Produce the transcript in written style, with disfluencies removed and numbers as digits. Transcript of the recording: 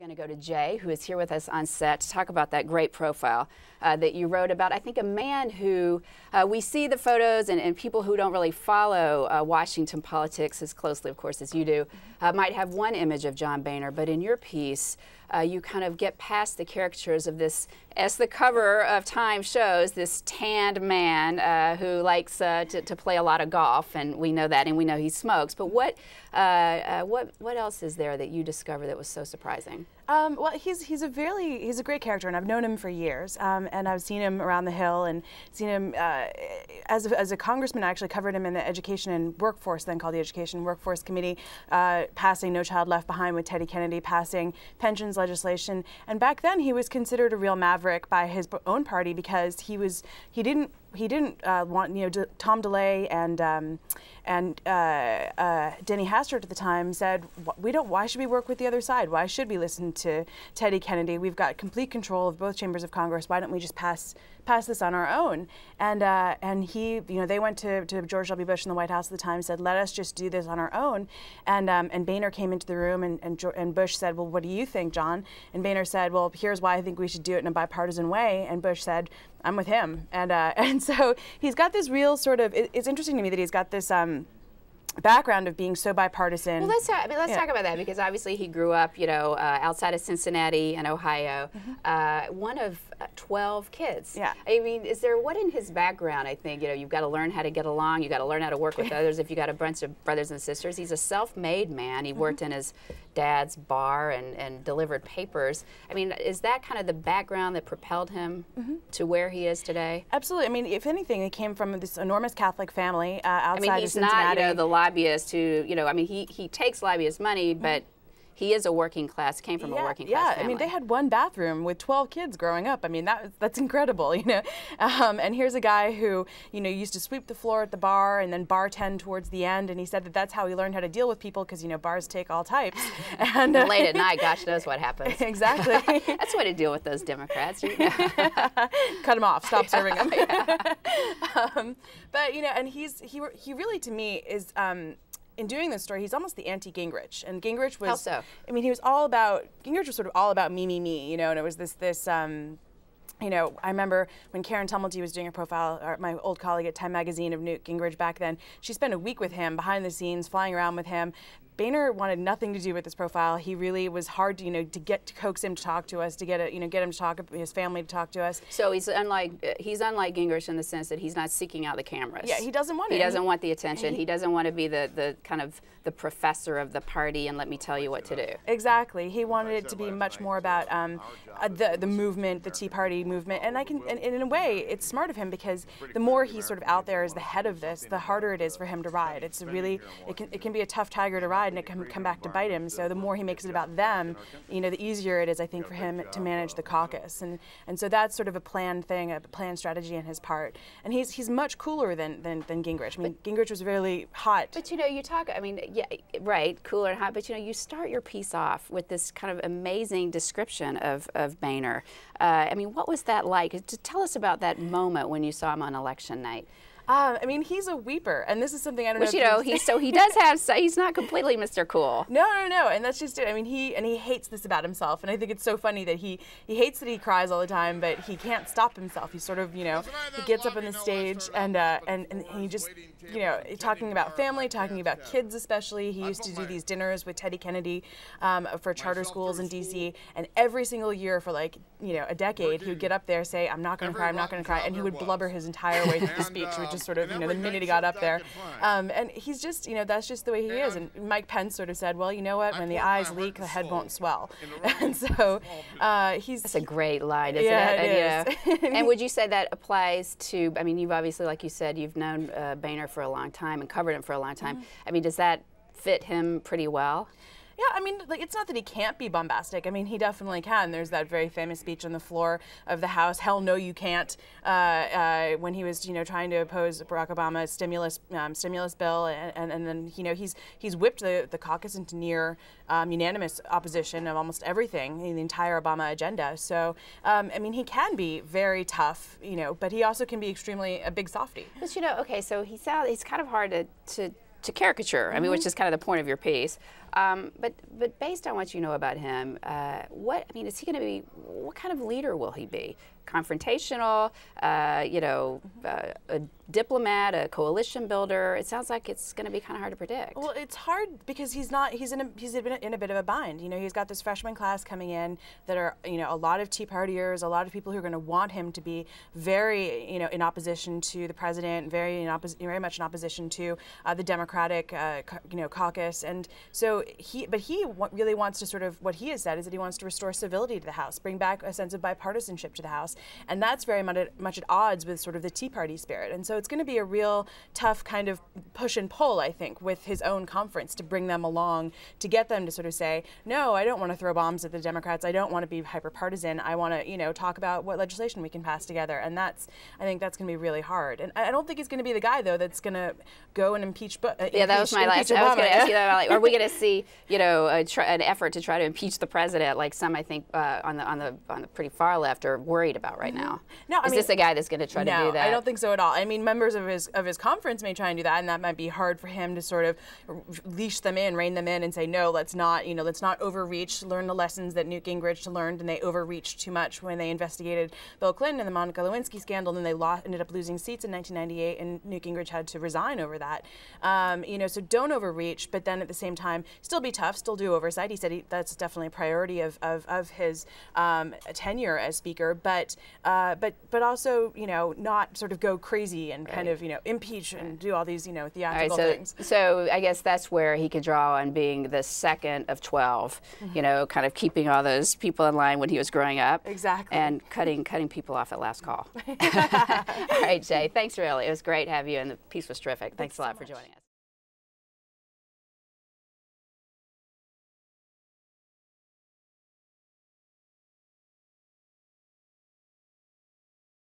We're going to go to Jay, who is here with us on set, to talk about that great profile that you wrote about. I think a man who, we see the photos, and people who don't really follow Washington politics as closely, of course, as you do, might have one image of John Boehner, but in your piece, you kind of get past the caricatures of this, as the cover of Time shows, this tanned man who likes to play a lot of golf, and we know that, and we know he smokes. But what else is there that you discovered that was so surprising? Well, he's a great character, and I've known him for years, and I've seen him around the Hill, and seen him as a congressman. I actually covered him in the Education and Workforce, then called the Education and Workforce Committee, passing No Child Left Behind with Teddy Kennedy, passing pensions legislation, and back then he was considered a real maverick by his own party because he didn't want, you know, Tom DeLay and Denny Hastert at the time said, why should we work with the other side? Why should we listen to Teddy Kennedy? We've got complete control of both chambers of Congress. Why don't we just pass this on our own? And he, you know, they went to George W. Bush in the White House at the time, said, let us just do this on our own. And Boehner came into the room, and Bush said, well, what do you think, John? And Boehner said, well, here's why I think we should do it in a bipartisan way. And Bush said, I'm with him. And so he's got this real sort of, it's interesting to me that he's got this background of being so bipartisan. Well, let's talk about that, because obviously he grew up, you know, outside of Cincinnati in Ohio, one of 12 kids. Yeah. I mean, is there what in his background? I think, you know, you've got to learn how to get along. You've got to learn how to work with others. If you got a bunch of brothers and sisters, he's a self-made man. He worked in his dad's bar and delivered papers. I mean, is that kind of the background that propelled him to where he is today? Absolutely. I mean, if anything, he came from this enormous Catholic family outside of Cincinnati. I mean, he's not, you know, the lobbyist who, you know, I mean, he takes lobbyist money, but he is a working class, came from a working class family. I mean, they had one bathroom with 12 kids growing up. I mean, that's incredible, you know. And here's a guy who, you know, used to sweep the floor at the bar and then bartend towards the end, and he said that that's how he learned how to deal with people, because, you know, bars take all types. And late at night, gosh knows what happens. Exactly. That's the way to deal with those Democrats. You know. Cut them off, stop serving them. But, you know, and he really, to me, is in doing this story, he's almost the anti-Gingrich, and Gingrich was. How so? I mean, Gingrich was sort of all about me, you know, and it was this you know, I remember when Karen Tumulty was doing a profile, or my old colleague at Time Magazine, of Newt Gingrich back then. She spent a week with him, behind the scenes, flying around with him. Boehner wanted nothing to do with this profile. He really was hard to, you know, to coax him to talk to us, to get him to talk, his family to talk to us. So he's unlike Gingrich in the sense that he's not seeking out the cameras. Yeah, he doesn't want it. He doesn't want the attention. He doesn't want to be the kind of the professor of the party and let me tell you what to do. Exactly. He wanted it to be much more about the movement, the Tea Party movement, and in a way, it's smart of him, because the more he's sort of out there as the head of this, the harder it is for him to ride. It's really, it can be a tough tiger to ride, and it can come back to bite him. So the more he makes it about them, you know, the easier it is, I think, for him to manage the caucus. And so that's sort of a planned thing, a planned strategy on his part. And he's much cooler than Gingrich. I mean, Gingrich was really hot. But, you know, you talk, I mean, yeah, right, cooler and hot, but, you know, you start your piece off with this kind of amazing description of Boehner. I mean, what was that like? Tell us about that moment when you saw him on election night. I mean, he's a weeper, and this is something I don't know. Which, you know, he does have. He's not completely Mr. Cool. No, and that's just it. I mean, he hates this about himself, and I think it's so funny that he hates that he cries all the time, but he can't stop himself. He sort of, you know, he gets up on the stage and he just, you know, talking about family, talking about kids especially. He used to do these dinners with Teddy Kennedy for charter schools in D.C., and every single year for, like, you know, a decade, he would get up there, say, I'm not going to cry, I'm not going to cry, and he would blubber his entire way through the speech, which is sort of, you know, the minute he got up there. And he's just, you know, that's just the way he is. And Mike Pence sort of said, well, you know what, when the eyes leak, the head won't swell. And so That's a great line, isn't it? Yeah, it is. And would you say that applies to, I mean, you've obviously, like you said, you've known Boehner for a long time and covered him for a long time. I mean, does that fit him pretty well? Yeah, I mean, like, it's not that he can't be bombastic. I mean, he definitely can. There's that very famous speech on the floor of the House, "Hell no, you can't," when he was, you know, trying to oppose Barack Obama's stimulus bill, and then, you know, he's whipped the caucus into near unanimous opposition of almost everything in the entire Obama agenda. So, I mean, he can be very tough, you know, but he also can be extremely a big softie. But, you know, okay, so he's kind of hard to caricature, I mean, which is kind of the point of your piece. But based on what you know about him, is he going to be? What kind of leader will he be? Confrontational, a diplomat, a coalition builder. It sounds like it's going to be kind of hard to predict. Well, it's hard because he's in a bit of a bind. He's got this freshman class coming in that are a lot of Tea Partiers, a lot of people who are going to want him to be very in opposition to the president, very much in opposition to the Democratic caucus, and so he really wants to sort of, what he has said is that he wants to restore civility to the House, bring back a sense of bipartisanship to the House. And that's very much at odds with sort of the Tea Party spirit. And so it's going to be a real tough kind of push and pull, I think, with his own conference to bring them along, to get them to sort of say, no, I don't want to throw bombs at the Democrats. I don't want to be hyper-partisan. I want to, talk about what legislation we can pass together. And I think that's going to be really hard. And I don't think he's going to be the guy, though, that's going to go and impeach yeah, that was my last. I was going to ask you that. Like, are we going to see, an effort to try to impeach the president, like some, I think, on the pretty far left are worried about right now? No, is this a guy that's going to try to do that? I don't think so at all. I mean, members of his conference may try and do that, and that might be hard for him to sort of leash them in, rein them in, and say, no, let's not overreach. Learn the lessons that Newt Gingrich learned, and they overreached too much when they investigated Bill Clinton and the Monica Lewinsky scandal, and then they ended up losing seats in 1998, and Newt Gingrich had to resign over that. So don't overreach, but then at the same time, still be tough, still do oversight. He said that's definitely a priority of his tenure as Speaker, but also, not sort of go crazy and kind of, impeach and do all these, theatrical things. So I guess that's where he could draw on being the second of 12, kind of keeping all those people in line when he was growing up. Exactly. And cutting people off at last call. All right, Jay, thanks really. It was great to have you, and the piece was terrific. Thanks a lot for joining us.